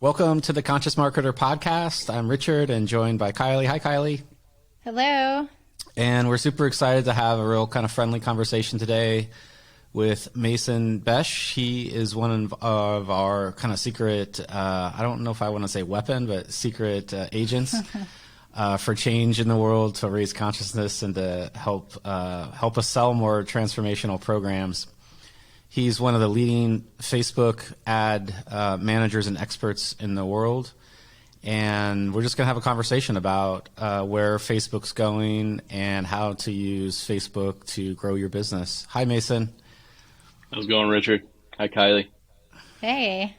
Welcome to the Conscious Marketer podcast. I'm Richard and joined by Kylie. Hi, Kylie. Hello. And we're super excited to have a real kind of friendly conversation today with Mason Betsch. He is one of our kind of secret, I don't know if I want to say weapon, but secret agents for change in the world, to raise consciousness and to help us sell more transformational programs. He's one of the leading Facebook ad managers and experts in the world. And we're just going to have a conversation about where Facebook's going and how to use Facebook to grow your business. Hi, Mason. How's it going, Richard? Hi, Kylie. Hey.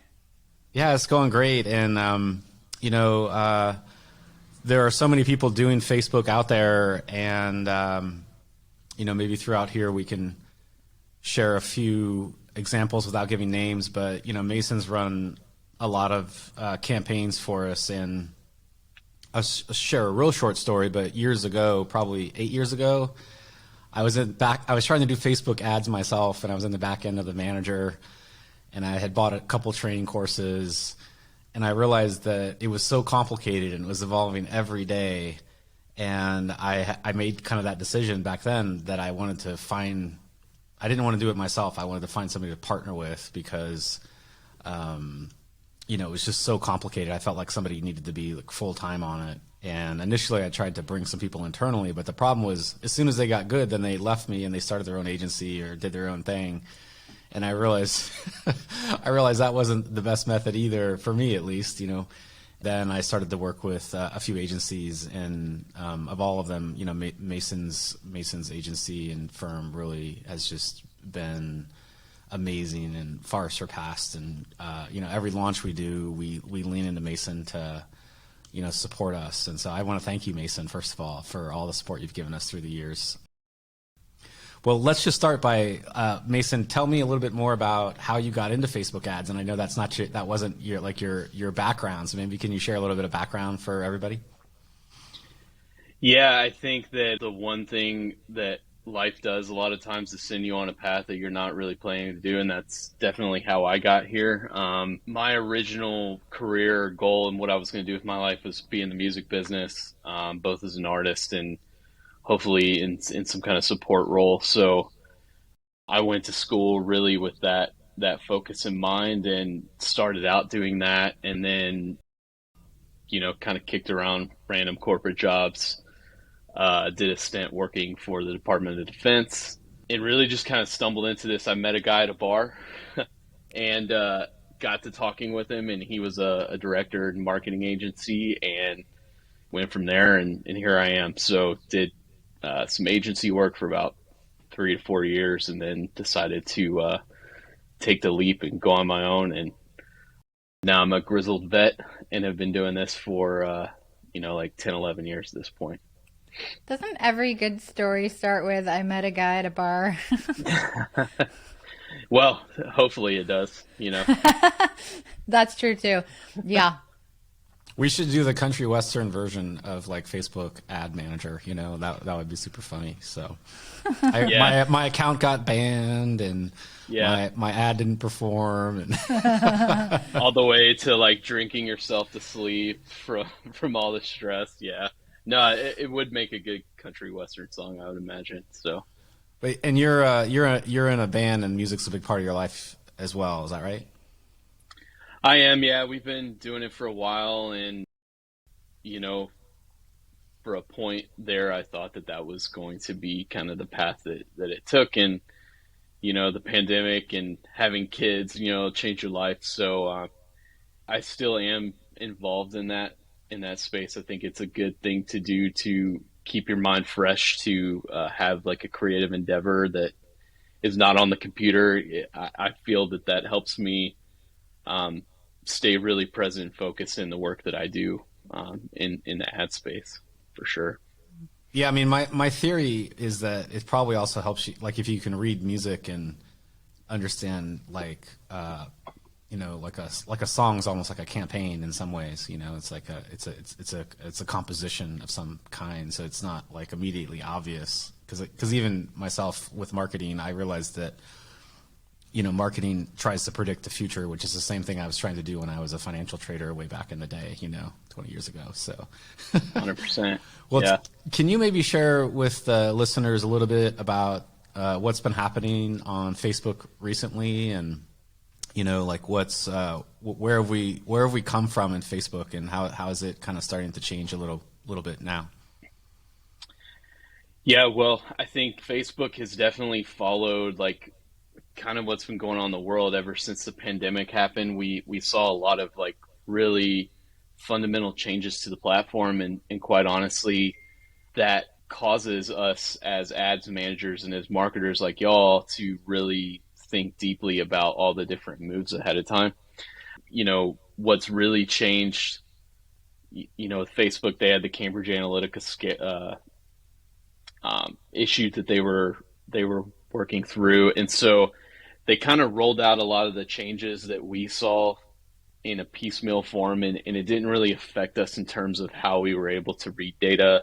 Yeah, it's going great. And, there are so many people doing Facebook out there. And, maybe throughout here we can share a few examples without giving names, but Mason's run a lot of campaigns for us, and I'll share a real short story. But years ago, probably 8 years ago, I was trying to do Facebook ads myself, and I was in the back end of the manager, and I had bought a couple training courses, and I realized that it was so complicated and it was evolving every day, and I made kind of that decision back then that I didn't want to do it myself. I wanted to find somebody to partner with because, it was just so complicated. I felt like somebody needed to be like full time on it. And initially I tried to bring some people internally, but the problem was as soon as they got good, then they left me and they started their own agency or did their own thing. And I realized, that wasn't the best method either, for me at least, Then I started to work with a few agencies, and of all of them, Mason's agency and firm really has just been amazing and far surpassed. And every launch we do, we lean into Mason to support us. And so I want to thank you, Mason, first of all, for all the support you've given us through the years. Well, let's just start by Mason. Tell me a little bit more about how you got into Facebook ads, and I know that wasn't your background. So maybe can you share a little bit of background for everybody? Yeah, I think that the one thing that life does a lot of times is send you on a path that you're not really planning to do, and that's definitely how I got here. My original career goal and what I was going to do with my life was be in the music business, both as an artist and hopefully in some kind of support role. So I went to school really with that focus in mind and started out doing that, and then, kind of kicked around random corporate jobs, did a stint working for the Department of Defense, and really just kind of stumbled into this. I met a guy at a bar and got to talking with him, and he was a director in a marketing agency, and went from there, and here I am. So did some agency work for about 3 to 4 years, and then decided to take the leap and go on my own. And now I'm a grizzled vet and have been doing this for, 10, 11 years at this point. Doesn't every good story start with, I met a guy at a bar? Well, hopefully it does, That's true too. Yeah. We should do the country western version of like Facebook ad manager. That would be super funny. So, my account got banned, and my ad didn't perform, and all the way to like drinking yourself to sleep from all the stress. Yeah, no, it would make a good country western song, I would imagine. So, and you're in a band, and music's a big part of your life as well. Is that right? I am, yeah. We've been doing it for a while, and, for a point there, I thought that was going to be kind of the path that it took, and, the pandemic and having kids, change your life. So I still am involved in that space. I think it's a good thing to do to keep your mind fresh, to have like a creative endeavor that is not on the computer. I feel that helps me stay really present and focused in the work that I do in the ad space, for sure. Yeah, I mean, my theory is that it probably also helps you, like if you can read music and understand like a song is almost like a campaign in some ways. It's like it's a composition of some kind, so it's not like immediately obvious. Because even myself with marketing, I realized that marketing tries to predict the future, which is the same thing I was trying to do when I was a financial trader way back in the day, 20 years ago. So 100%. well, Yeah. Can you maybe share with the listeners a little bit about what's been happening on Facebook recently, and like where have we come from in Facebook, and how is it kind of starting to change a little bit now? Yeah, well, I think Facebook has definitely followed like kind of what's been going on in the world ever since the pandemic happened. We saw a lot of like really fundamental changes to the platform, and quite honestly, that causes us as ads managers and as marketers like y'all to really think deeply about all the different moves ahead of time. What's really changed, with Facebook, they had the Cambridge Analytica issue that they were working through, and so they kind of rolled out a lot of the changes that we saw in a piecemeal form, and it didn't really affect us in terms of how we were able to read data,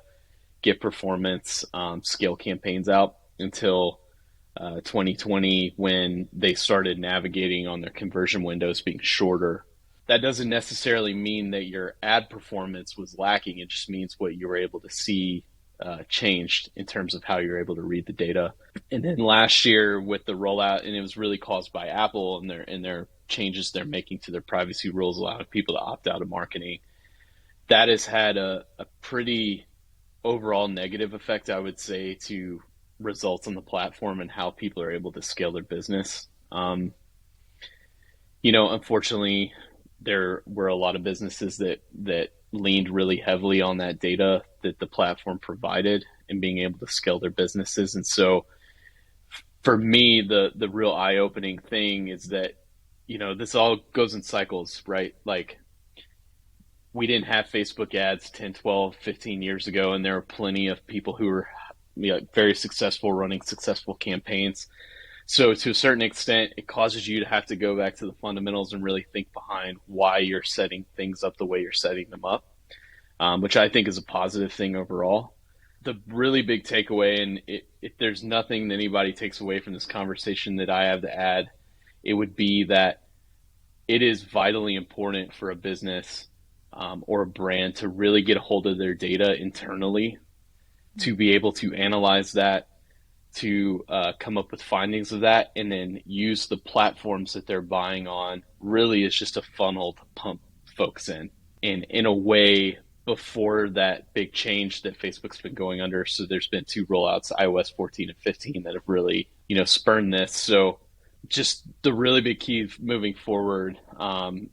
get performance, scale campaigns out until 2020, when they started navigating on their conversion windows being shorter. That doesn't necessarily mean that your ad performance was lacking. It just means what you were able to see changed in terms of how you're able to read the data. And then last year with the rollout, and it was really caused by Apple and their changes they're making to their privacy rules, allowing people to opt out of marketing. That has had a pretty overall negative effect, I would say, to results on the platform and how people are able to scale their business. Unfortunately, there were a lot of businesses that leaned really heavily on that data that the platform provided and being able to scale their businesses. And so for me, the real eye-opening thing is that, this all goes in cycles, right? Like, we didn't have Facebook ads 10, 12, 15 years ago, and there were plenty of people who were very successful running successful campaigns. So to a certain extent, it causes you to have to go back to the fundamentals and really think behind why you're setting things up the way you're setting them up, which I think is a positive thing overall. The really big takeaway, and if there's nothing that anybody takes away from this conversation that I have to add, it would be that it is vitally important for a business or a brand to really get a hold of their data internally, to be able to analyze that, to come up with findings of that, and then use the platforms that they're buying on really is just a funnel to pump folks in a way before that big change that Facebook's been going under. So there's been 2 rollouts, iOS 14 and 15, that have really, spurned this. So just the really big key moving forward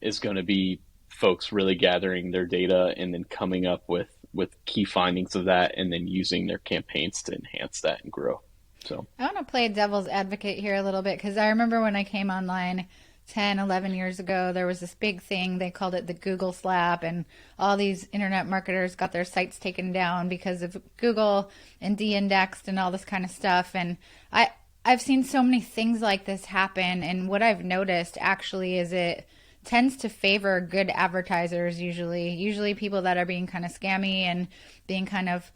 is going to be folks really gathering their data and then coming up with key findings of that, and then using their campaigns to enhance that and grow. So I want to play devil's advocate here a little bit, because I remember when I came online 10, 11 years ago, there was this big thing. They called it the Google slap, and all these internet marketers got their sites taken down because of Google and de-indexed and all this kind of stuff. And I've seen so many things like this happen, and what I've noticed actually is it tends to favor good advertisers, usually people that are being kind of scammy and being kind of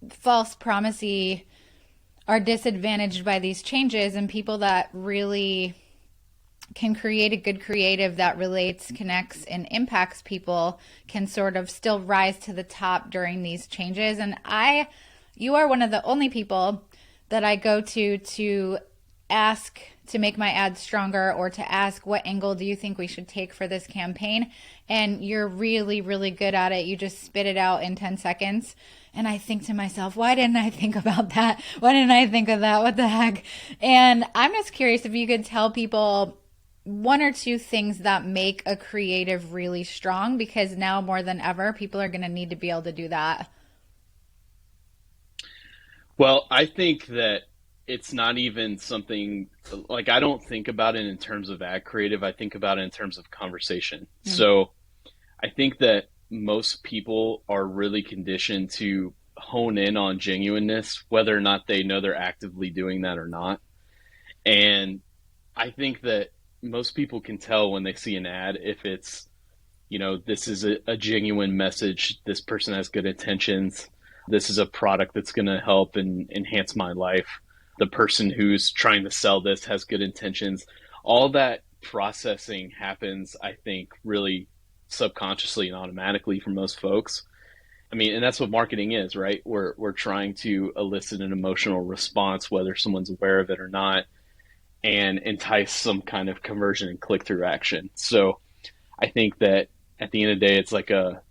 false promisey are disadvantaged by these changes, and people that really can create a good creative that relates, connects, and impacts people can sort of still rise to the top during these changes. And you are one of the only people that I go to ask to make my ads stronger, or to ask what angle do you think we should take for this campaign. And you're really, really good at it. You just spit it out in 10 seconds. And I think to myself, why didn't I think about that? Why didn't I think of that? What the heck? And I'm just curious if you could tell people 1 or 2 things that make a creative really strong, because now more than ever, people are going to need to be able to do that. Well, I think that it's not even something like, I don't think about it in terms of ad creative. I think about it in terms of conversation. So I think that most people are really conditioned to hone in on genuineness, whether or not they know they're actively doing that or not. And I think that most people can tell when they see an ad if it's, this is a genuine message. This person has good intentions. This is a product that's going to help and enhance my life. The person who's trying to sell this has good intentions. all that processing happens, I think, really subconsciously and automatically for most folks. I mean, and that's what marketing is, right? We're trying to elicit an emotional response, whether someone's aware of it or not, and entice some kind of conversion and click through action. So I think that at the end of the day, it's like a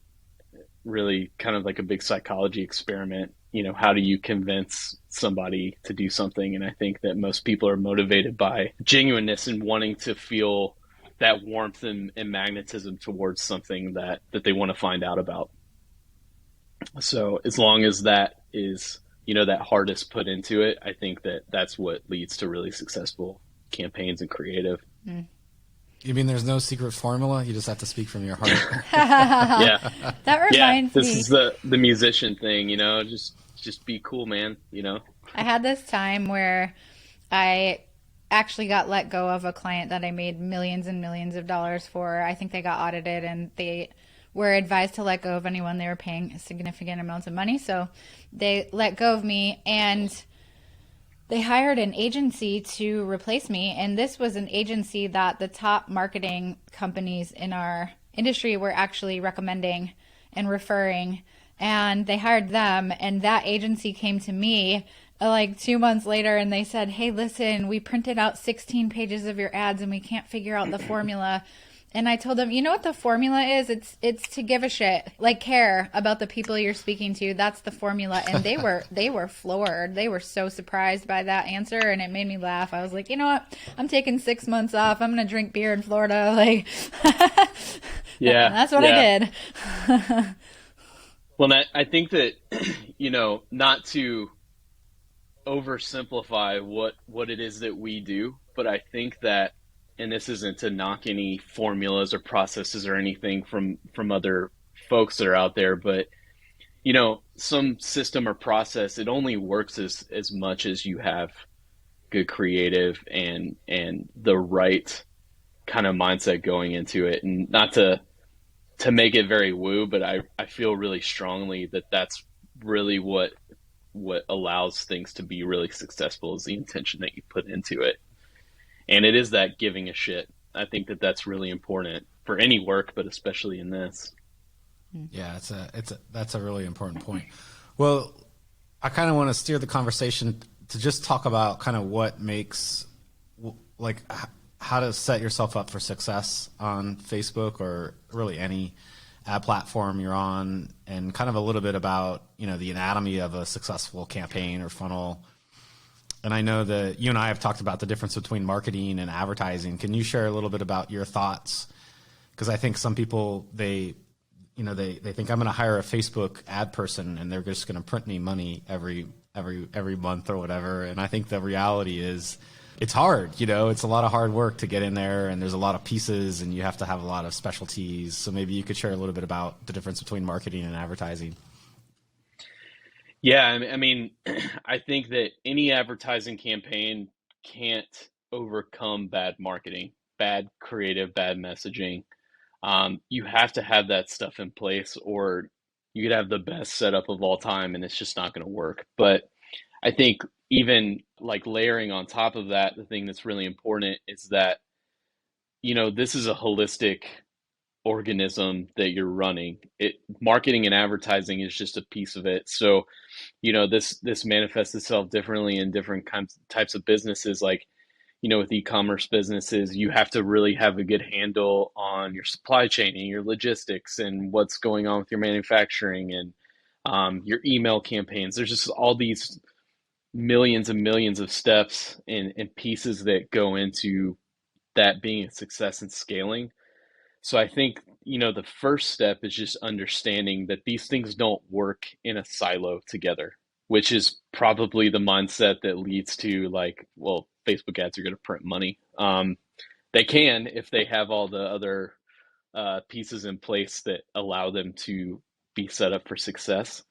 really kind of like a big psychology experiment. You know, how do you convince somebody to do something? And I think that most people are motivated by genuineness and wanting to feel that warmth and magnetism towards something that they want to find out about. So as long as that is, you know, that heart is put into it, I think that that's what leads to really successful campaigns and creative. You mean there's no secret formula? You just have to speak from your heart. Yeah. That Yeah. reminds This me. is the musician thing, you know, just be cool, man, you know? I had this time where I actually got let go of a client that I made millions and millions of dollars for. I think they got audited and they were advised to let go of anyone they were paying significant amounts of money. So they let go of me and they hired an agency to replace me. And this was an agency that the top marketing companies in our industry were actually recommending and referring. And they hired them, and that agency came to me like 2 months later and they said, "Hey, listen, we printed out 16 pages of your ads and we can't figure out the formula." And I told them, "You know what the formula is? It's to give a shit, like care about the people you're speaking to. That's the formula." And they were floored. They were so surprised by that answer, and it made me laugh. I was like, "You know what? I'm taking 6 months off. I'm gonna drink beer in Florida." Like, Yeah. that's what Yeah. I did. Well, I think that, you know, not to oversimplify what it is that we do, but I think that, and this isn't to knock any formulas or processes or anything from other folks that are out there, but you know, some system or process, it only works as much as you have good creative and the right kind of mindset going into it. And not to make it very woo, but I feel really strongly that that's really what allows things to be really successful is the intention that you put into it. And it is that giving a shit. I think that that's really important for any work, but especially in this. Yeah, that's a really important point. Well, I kind of want to steer the conversation to just talk about kind of what makes, like, how to set yourself up for success on Facebook or really any ad platform you're on, and kind of a little bit about, you know, the anatomy of a successful campaign or funnel. And I know that you and I have talked about the difference between marketing and advertising. Can you share a little bit about your thoughts? Because I think some people, they think I'm going to hire a Facebook ad person and they're just going to print me money every month or whatever. And I think the reality is it's hard, you know, it's a lot of hard work to get in there, and there's a lot of pieces and you have to have a lot of specialties. So maybe you could share a little bit about the difference between marketing and advertising. Yeah, I mean, I think that any advertising campaign can't overcome bad marketing, bad creative, bad messaging. You have to have that stuff in place, or you could have the best setup of all time, and it's just not going to work. But I think even like layering on top of that, the thing that's really important is that, you know, this is a holistic organism that you're running. It marketing and advertising is just a piece of it. So, you know, this manifests itself differently in different kinds types of businesses. Like, you know, with e-commerce businesses, you have to really have a good handle on your supply chain and your logistics and what's going on with your manufacturing and your email campaigns. There's just all these millions and millions of steps and pieces that go into that being a success and scaling. So I think, you know, the first step is just understanding that these things don't work in a silo together, which is probably the mindset that leads to like, well, Facebook ads are going to print money. They can if they have all the other pieces in place that allow them to be set up for success.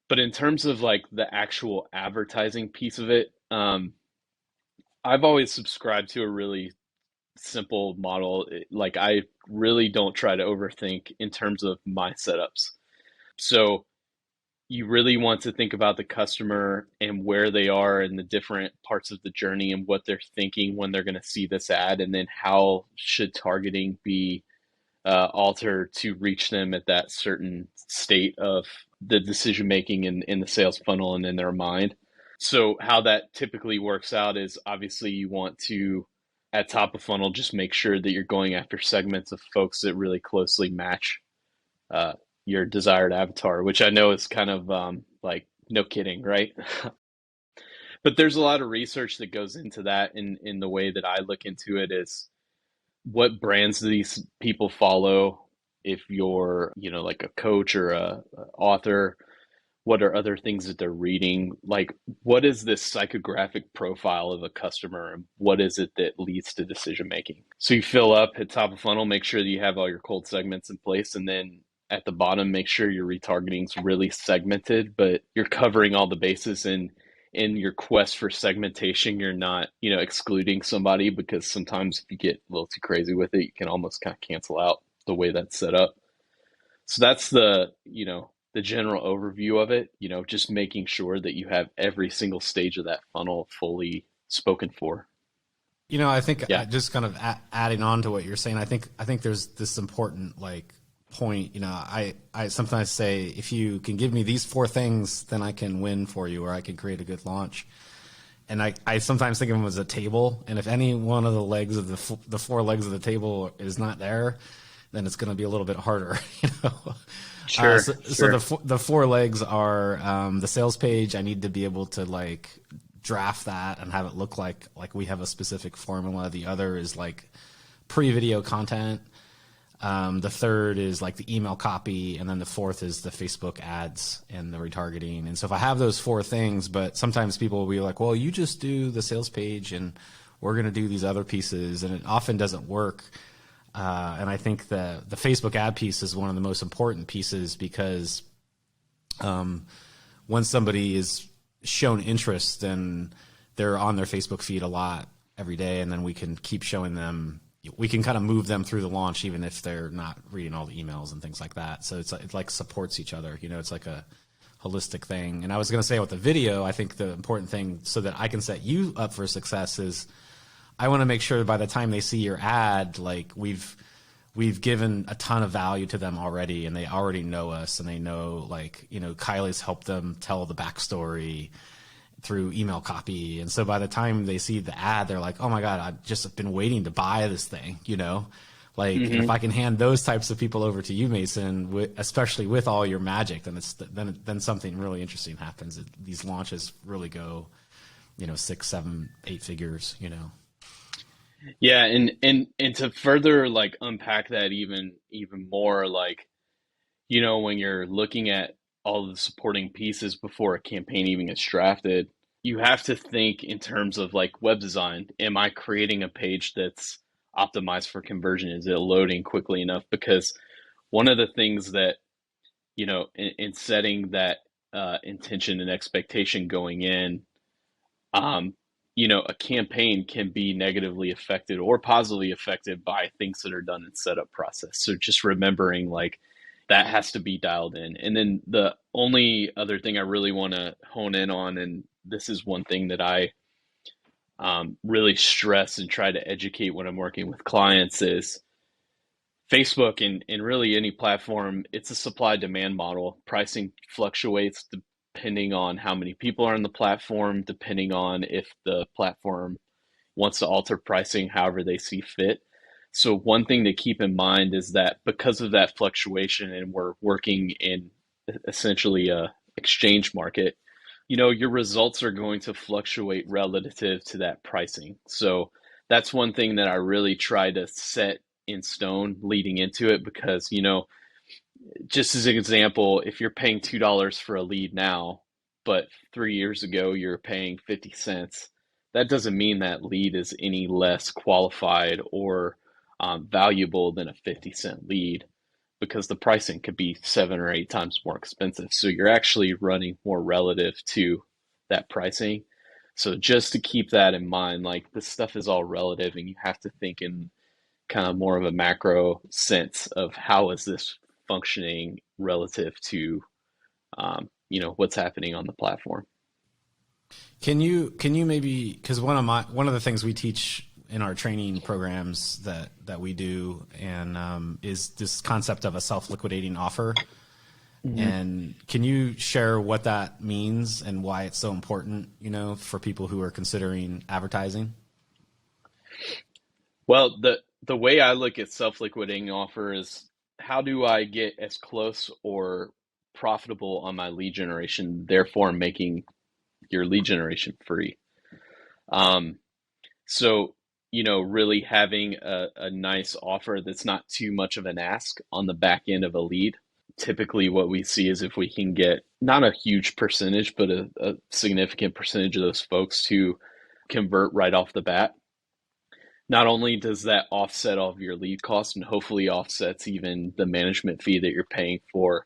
But in terms of like the actual advertising piece of it, I've always subscribed to a really simple model. Like I really don't try to overthink in terms of my setups. So you really want to think about the customer and where they are in the different parts of the journey and what they're thinking when they're going to see this ad, and then how should targeting be altered to reach them at that certain state of the decision making in the sales funnel and in their mind. So how that typically works out is obviously you want to at top of funnel just make sure that you're going after segments of folks that really closely match uh, your desired avatar, which I know is kind of like no kidding, right? But there's a lot of research that goes into that. In the way that I look into it is what brands do these people follow? If you're, like a coach or a author, what are other things that they're reading? Like, what is this psychographic profile of a customer, and what is it that leads to decision making? So you fill up at top of funnel, make sure that you have all your cold segments in place, and then at the bottom, make sure your retargeting is really segmented, but you're covering all the bases. And in your quest for segmentation, you're not, excluding somebody, because sometimes if you get a little too crazy with it, you can almost kind of cancel out the way that's set up. So that's the general overview of it, just making sure that you have every single stage of that funnel fully spoken for. I think Yeah. just kind of adding on to what you're saying, I think there's this important like point. I sometimes say, if you can give me these four things, then I can win for you, or I can create a good launch. And I sometimes think of them as a table, and if any one of the legs of the four legs of the table is not there, then it's going to be a little bit harder. Sure, So sure. the four legs are the sales page. I need to be able to like draft that and have it look like we have a specific formula. The other is like pre-video content. The third is like the email copy, and then the fourth is the Facebook ads and the retargeting. And so if I have those four things, but sometimes people will be like, well, you just do the sales page and we're going to do these other pieces, and it often doesn't work. And I think the Facebook ad piece is one of the most important pieces, because when somebody is shown interest, then they're on their Facebook feed a lot every day, and then we can keep showing them. We can kind of move them through the launch, even if they're not reading all the emails and things like that. So it like supports each other. It's like a holistic thing. And I was going to say with the video, I think the important thing so that I can set you up for success is I want to make sure that by the time they see your ad, like we've given a ton of value to them already, and they already know us, and they know Kylie's helped them tell the backstory through email copy. And so by the time they see the ad, they're like, oh my God, I've just been waiting to buy this thing, and if I can hand those types of people over to you, Mason, especially with all your magic, then something really interesting happens. These launches really go, 6, 7, 8 figures, Yeah, and to further like unpack that even more, like, when you're looking at all the supporting pieces before a campaign even gets drafted, you have to think in terms of like web design. Am I creating a page that's optimized for conversion? Is it loading quickly enough? Because one of the things that, in setting that intention and expectation going in, um, a campaign can be negatively affected or positively affected by things that are done in setup process. So just remembering like that has to be dialed in. And then the only other thing I really want to hone in on, and this is one thing that I really stress and try to educate when I'm working with clients, is Facebook and really any platform, it's a supply demand model. Pricing fluctuates depending on how many people are on the platform, depending on if the platform wants to alter pricing however they see fit. So one thing to keep in mind is that because of that fluctuation, and we're working in essentially a exchange market, your results are going to fluctuate relative to that pricing. So that's one thing that I really try to set in stone leading into it, because, just as an example, if you're paying $2 for a lead now, but 3 years ago you're paying 50 cents, that doesn't mean that lead is any less qualified or valuable than a 50-cent lead, because the pricing could be 7 or 8 times more expensive. So you're actually running more relative to that pricing. So just to keep that in mind, like this stuff is all relative, and you have to think in kind of more of a macro sense of how is this functioning relative to what's happening on the platform. Can you maybe, because one of the things we teach in our training programs that we do and is this concept of a self-liquidating offer. And can you share what that means and why it's so important, for people who are considering advertising? Well, the way I look at self-liquidating offer is, how do I get as close or profitable on my lead generation, therefore making your lead generation free. Um, so, really having a nice offer that's not too much of an ask on the back end of a lead. Typically, what we see is if we can get not a huge percentage, but a significant percentage of those folks to convert right off the bat, not only does that offset all of your lead costs and hopefully offsets even the management fee that you're paying for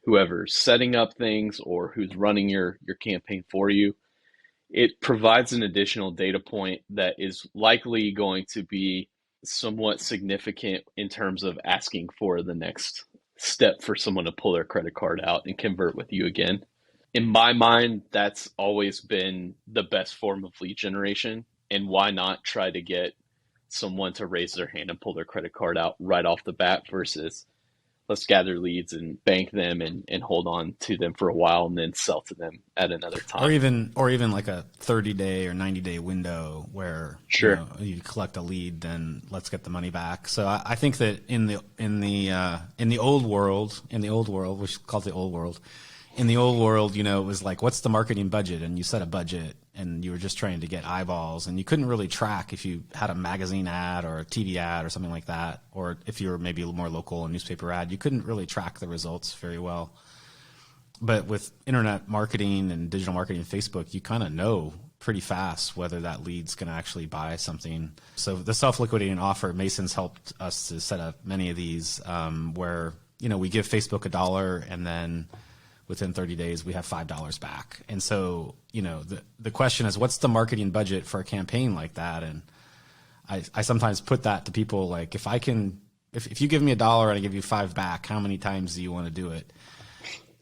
whoever's setting up things or who's running your campaign for you, it provides an additional data point that is likely going to be somewhat significant in terms of asking for the next step for someone to pull their credit card out and convert with you again. In my mind, that's always been the best form of lead generation. And why not try to get someone to raise their hand and pull their credit card out right off the bat versus let's gather leads and bank them and hold on to them for a while and then sell to them at another time. Or even like a 30-day or 90-day window where sure. You collect a lead, then let's get the money back. So I think that in the old world, which is called the old world, in the old world, it was like, what's the marketing budget? And you set a budget and you were just trying to get eyeballs, and you couldn't really track if you had a magazine ad or a TV ad or something like that, or if you were maybe a little more local, a newspaper ad, you couldn't really track the results very well. But with internet marketing and digital marketing, Facebook, you kind of know pretty fast whether that lead's going to actually buy something. So the self-liquidating offer, Mason's helped us to set up many of these where, we give Facebook $1 and then within 30 days, we have $5 back. And so, the question is, what's the marketing budget for a campaign like that? And I sometimes put that to people, like, if you give me $1 and I give you $5 back, how many times do you want to do it?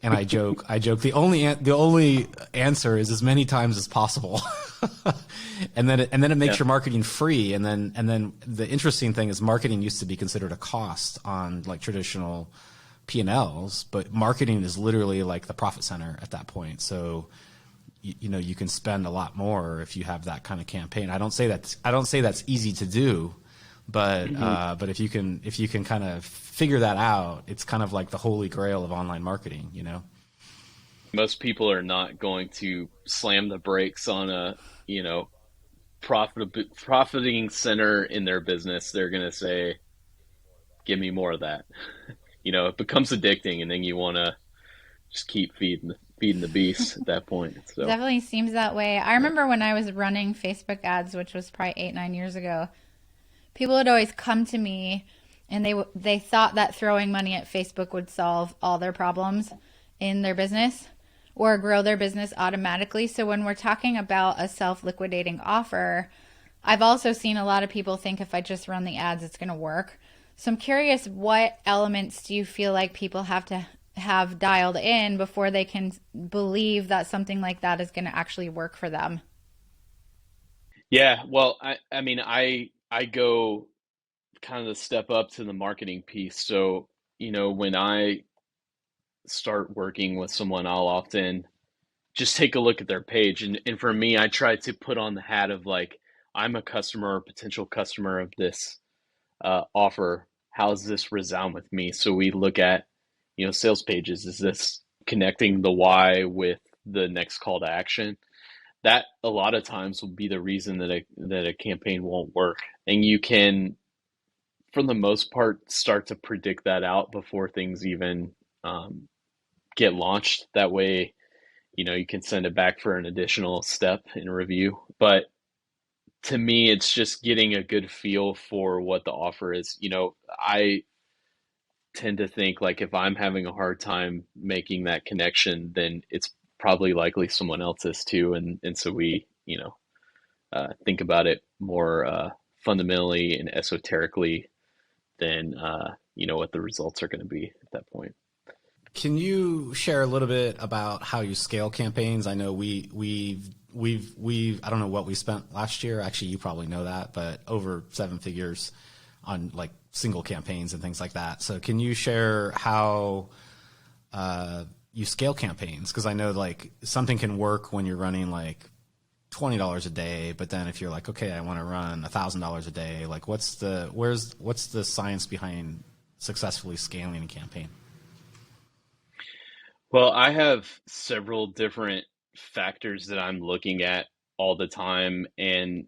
And I joke, the only answer is as many times as possible. and then it makes your marketing free. And then the interesting thing is, marketing used to be considered a cost on like traditional P&Ls, but marketing is literally like the profit center at that point. So, you can spend a lot more if you have that kind of campaign. I don't say that's easy to do, but if you can kind of figure that out, it's kind of like the holy grail of online marketing. Most people are not going to slam the brakes on a profiting center in their business. They're going to say, "Give me more of that." It becomes addicting, and then you want to just keep feeding the beast at that point. So definitely seems that way. I remember when I was running Facebook ads, which was probably 8-9 years ago, people would always come to me and they thought that throwing money at Facebook would solve all their problems in their business or grow their business automatically. So when we're talking about a self-liquidating offer, I've also seen a lot of people think if I just run the ads, it's going to work. So I'm curious, what elements do you feel like people have to have dialed in before they can believe that something like that is going to actually work for them? Yeah, well, I go kind of the step up to the marketing piece. So, when I start working with someone, I'll often just take a look at their page. And for me, I try to put on the hat of like, I'm a customer or potential customer of this offer. How does this resound with me? So we look at, sales pages. Is this connecting the why with the next call to action? That a lot of times will be the reason that a campaign won't work. And you can, for the most part, start to predict that out before things even get launched. That way, you can send it back for an additional step in review. But to me, it's just getting a good feel for what the offer is. I tend to think like if I'm having a hard time making that connection, then it's probably likely someone else is too. And so we, think about it more fundamentally and esoterically than, what the results are going to be at that point. Can you share a little bit about how you scale campaigns? I know we've I don't know what we spent last year. Actually, you probably know that, but over 7 figures on like single campaigns and things like that. So can you share how you scale campaigns? Because I know like something can work when you're running like $20 a day, but then if you're like, okay, I want to run $1,000 a day, like what's the science behind successfully scaling a campaign? Well, I have several different factors that I'm looking at all the time, and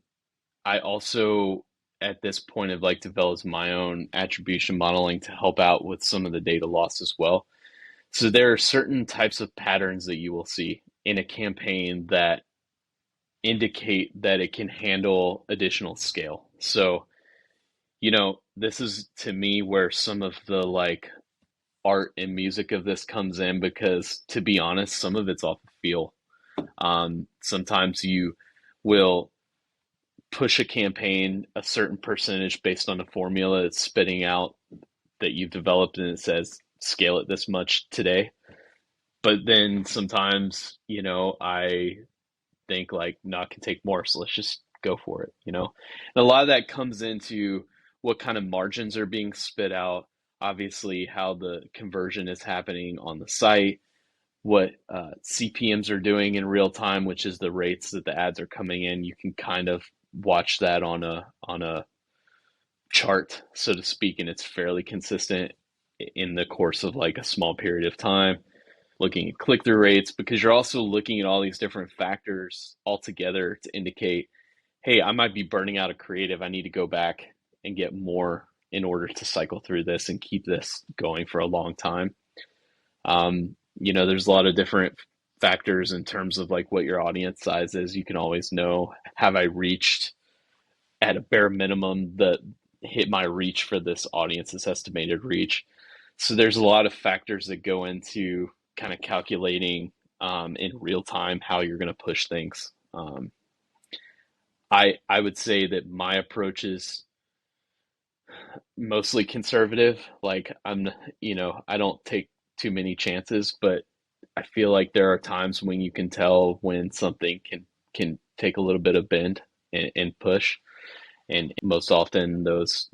I also at this point have like developed my own attribution modeling to help out with some of the data loss as well. So there are certain types of patterns that you will see in a campaign that indicate that it can handle additional scale. So, this is to me where some of the like art and music of this comes in because to be honest, some of it's off of feel. Sometimes you will push a campaign a certain percentage based on a formula that's spitting out that you've developed and it says scale it this much today. But then sometimes, I think like, no, I can take more, so let's just go for it. And a lot of that comes into what kind of margins are being spit out, obviously how the conversion is happening on the site, what CPMs are doing in real time, which is the rates that the ads are coming in. You can kind of watch that on a chart, so to speak, and it's fairly consistent in the course of like a small period of time. Looking at click-through rates, because you're also looking at all these different factors all together to indicate, hey, I might be burning out of creative. I need to go back and get more in order to cycle through this and keep this going for a long time. There's a lot of different factors in terms of like what your audience size is. You can always know, have I reached at a bare minimum the hit my reach for this audience's estimated reach? So there's a lot of factors that go into kind of calculating in real time how you're going to push things. I would say that my approach is mostly conservative. Like I don't take too many chances, but I feel like there are times when you can tell when something can take a little bit of bend and push, and most often those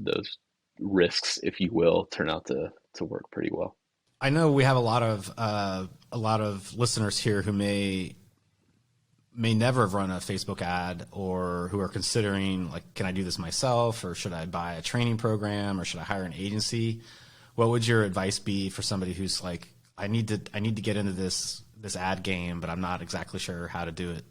risks, if you will, turn out to work pretty well. I know we have a lot of listeners here who may never have run a Facebook ad, or who are considering like, can I do this myself, or should I buy a training program, or should I hire an agency? What would your advice be for somebody who's like, I need to get into this ad game, but I'm not exactly sure how to do it?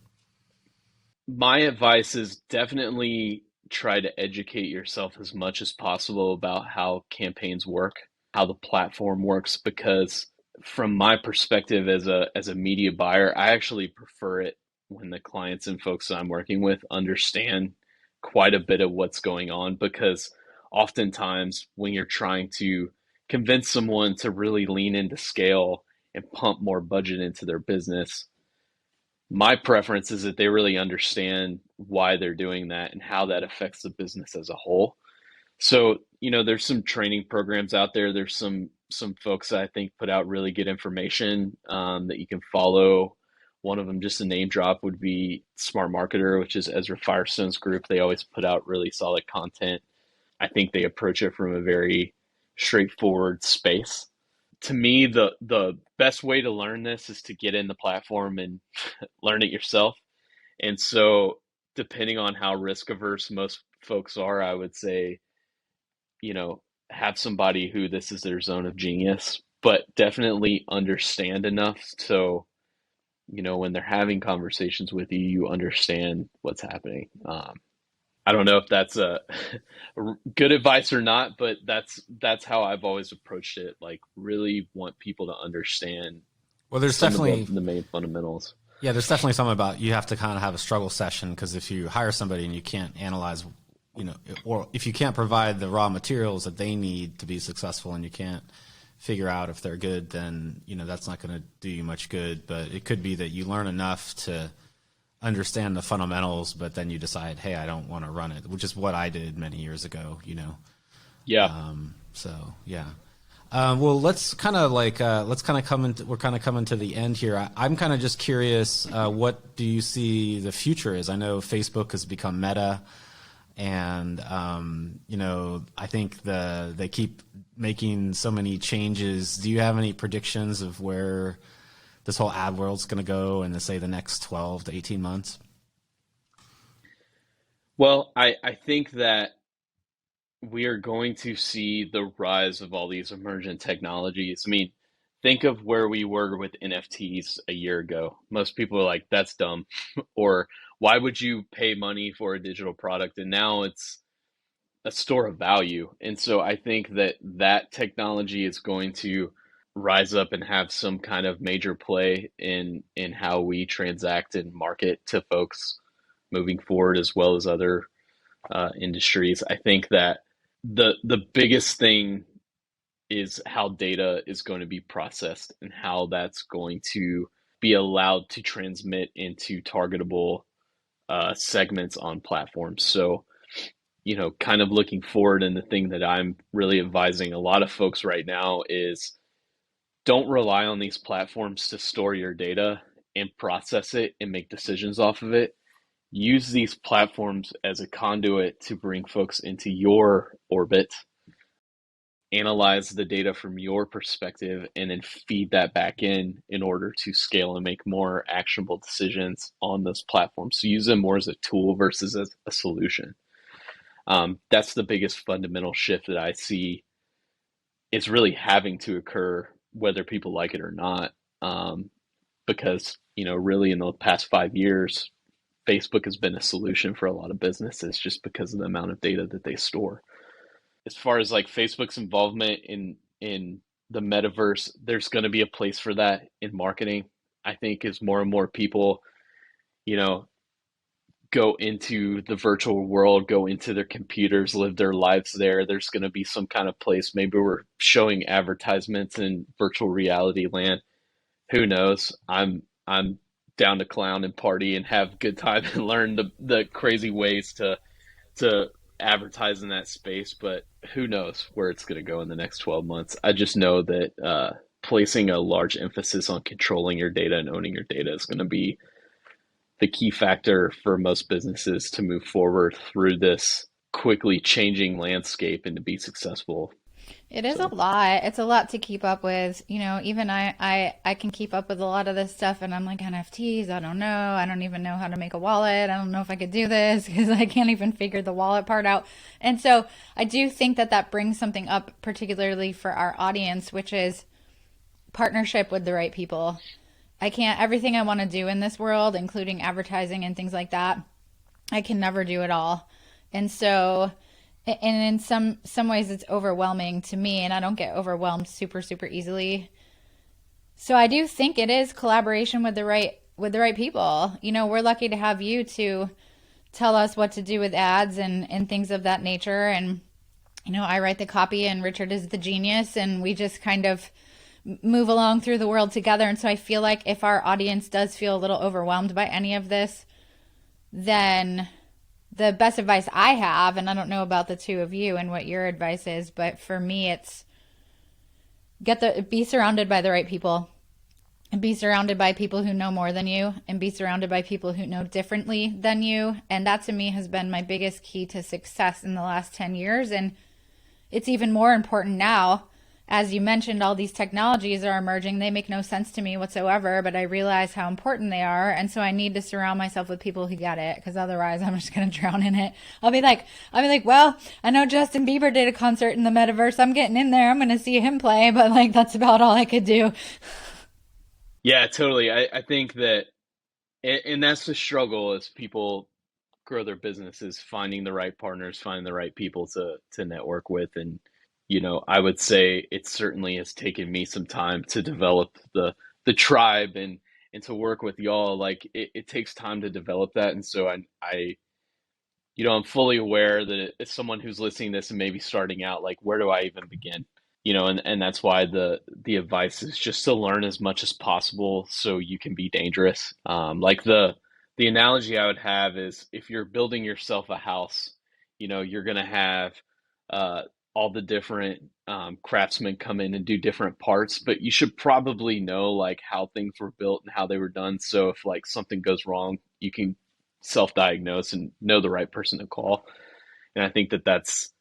My advice is definitely try to educate yourself as much as possible about how campaigns work, how the platform works, because from my perspective as a media buyer, I actually prefer it when the clients and folks that I'm working with understand quite a bit of what's going on, because oftentimes when you're trying to convince someone to really lean into scale and pump more budget into their business, my preference is that they really understand why they're doing that and how that affects the business as a whole. So, there's some training programs out there. There's some folks that I think put out really good information that you can follow. One of them, just a name drop, would be Smart Marketer, which is Ezra Firestone's group. They always put out really solid content. I think they approach it from a very straightforward space. To me, the best way to learn this is to get in the platform and learn it yourself. And so, depending on how risk averse most folks are, I would say, have somebody who this is their zone of genius, but definitely understand enough so, when they're having conversations with you, you understand what's happening. I don't know if that's a good advice or not, but that's how I've always approached it. Like, really want people to understand. Well, there's some definitely of the main fundamentals. Yeah, there's definitely something about you have to kind of have a struggle session, because if you hire somebody and you can't analyze, or if you can't provide the raw materials that they need to be successful, and you can't figure out if they're good, then that's not going to do you much good. But it could be that you learn enough to understand the fundamentals, but then you decide, hey, I don't want to run it, which is what I did many years ago. Yeah. So yeah. Well, let's kind of come into we're kind of coming to the end here. I'm kind of just curious, what do you see the future is? I know Facebook has become Meta, and I think they keep making so many changes. Do you have any predictions of where this whole ad world's going to go in, say, the next 12 to 18 months? Well, I think that we are going to see the rise of all these emergent technologies. I mean, think of where we were with NFTs a year ago. Most people are like, that's dumb. Or why would you pay money for a digital product? And now it's a store of value. And so I think that that technology is going to rise up and have some kind of major play in how we transact and market to folks moving forward, as well as other industries. I think that the biggest thing is how data is going to be processed and how that's going to be allowed to transmit into targetable segments on platforms. So, kind of looking forward, and the thing that I'm really advising a lot of folks right now is don't rely on these platforms to store your data and process it and make decisions off of it. Use these platforms as a conduit to bring folks into your orbit, analyze the data from your perspective, and then feed that back in order to scale and make more actionable decisions on those platforms. So use them more as a tool versus as a solution. That's the biggest fundamental shift that I see is really having to occur, whether people like it or not. Because, really in the past 5 years, Facebook has been a solution for a lot of businesses just because of the amount of data that they store. As far as like Facebook's involvement in the metaverse, there's going to be a place for that in marketing. I think as more and more people, you know, go into the virtual world, go into their computers, live their lives there, there's going to be some kind of place. Maybe we're showing advertisements in virtual reality land. Who knows? I'm down to clown and party and have a good time and learn the crazy ways to advertise in that space, but who knows where it's going to go in the next 12 months. I just know that placing a large emphasis on controlling your data and owning your data is going to be the key factor for most businesses to move forward through this quickly changing landscape and to be successful. It is a So, lot. It's a lot to keep up with. Even I can keep up with a lot of this stuff, and I'm like, NFTs, I don't know. I don't even know how to make a wallet. I don't know if I could do this because I can't even figure the wallet part out. And so I do think that that brings something up, particularly for our audience, which is partnership with the right people. I can't, everything I want to do in this world, including advertising and things like that, I can never do it all. And so, and in some ways it's overwhelming to me, and I don't get overwhelmed super easily. So I do think it is collaboration with the right people. We're lucky to have you to tell us what to do with ads and things of that nature. And I write the copy and Richard is the genius, and we just kind of move along through the world together. And so I feel like if our audience does feel a little overwhelmed by any of this, then the best advice I have, and I don't know about the two of you and what your advice is, but for me, it's be surrounded by the right people, and be surrounded by people who know more than you, and be surrounded by people who know differently than you. And that to me has been my biggest key to success in the last 10 years. And it's even more important now. As you mentioned, all these technologies are emerging. They make no sense to me whatsoever, but I realize how important they are. And so I need to surround myself with people who get it, because otherwise I'm just going to drown in it. I'll be like, well, I know Justin Bieber did a concert in the metaverse. I'm getting in there. I'm going to see him play, but like, that's about all I could do. yeah, totally. I think that, and that's the struggle as people grow their businesses, finding the right partners, finding the right people to network with. And I would say it certainly has taken me some time to develop the tribe and to work with y'all. Like it takes time to develop that. And so I'm fully aware that if someone who's listening to this and maybe starting out, like, where do I even begin? And that's why the advice is just to learn as much as possible so you can be dangerous. Like the analogy I would have is if you're building yourself a house, you're going to have all the different craftsmen come in and do different parts, but you should probably know like how things were built and how they were done. So if like something goes wrong, you can self-diagnose and know the right person to call. And I think that that's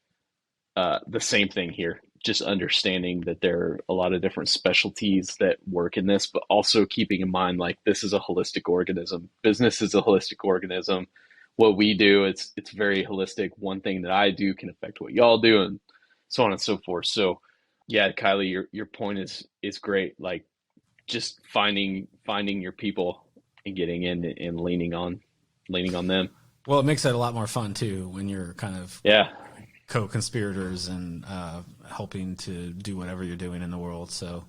the same thing here. Just understanding that there are a lot of different specialties that work in this, but also keeping in mind like this is a holistic organism. Business is a holistic organism. What we do, it's very holistic. One thing that I do can affect what y'all do, and so on and so forth. So, yeah, Kylie, your point is great. Like just finding your people and getting in and leaning on them. Well, it makes it a lot more fun too when you're kind of Yeah. co-conspirators and helping to do whatever you're doing in the world. So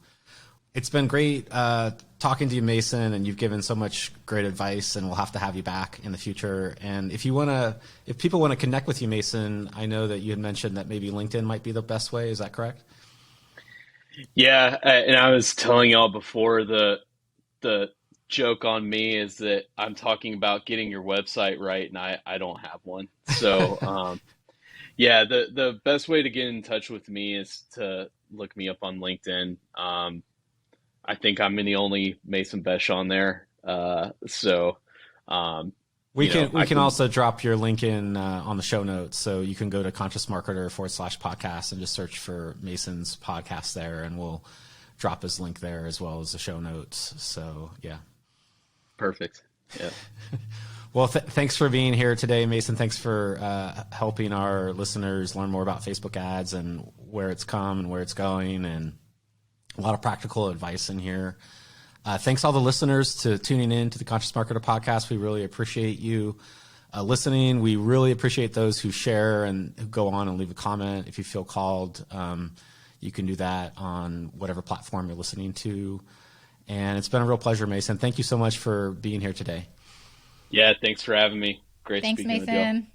it's been great talking to you, Mason, and you've given so much great advice, and we'll have to have you back in the future. And if people want to connect with you, Mason, I know that you had mentioned that maybe LinkedIn might be the best way. Is that correct? Yeah, and I was telling y'all before the joke on me is that I'm talking about getting your website right, and I don't have one. So yeah, the best way to get in touch with me is to look me up on LinkedIn. I think I'm the only Mason Betsch on there. So we can also drop your link in on the show notes, so you can go to consciousmarketer.com/podcast and just search for Mason's podcast there, and we'll drop his link there as well as the show notes. So yeah. Perfect. Yeah. Well, thanks for being here today, Mason. Thanks for helping our listeners learn more about Facebook ads and where it's come and where it's going, and a lot of practical advice in here. Thanks all the listeners to tuning in to the Conscious Marketer podcast. We really appreciate you listening. We really appreciate those who share and who go on and leave a comment. If you feel called, you can do that on whatever platform you're listening to. And it's been a real pleasure, Mason. Thank you so much for being here today. Yeah, thanks for having me. Great Thanks, speaking with you. Mason.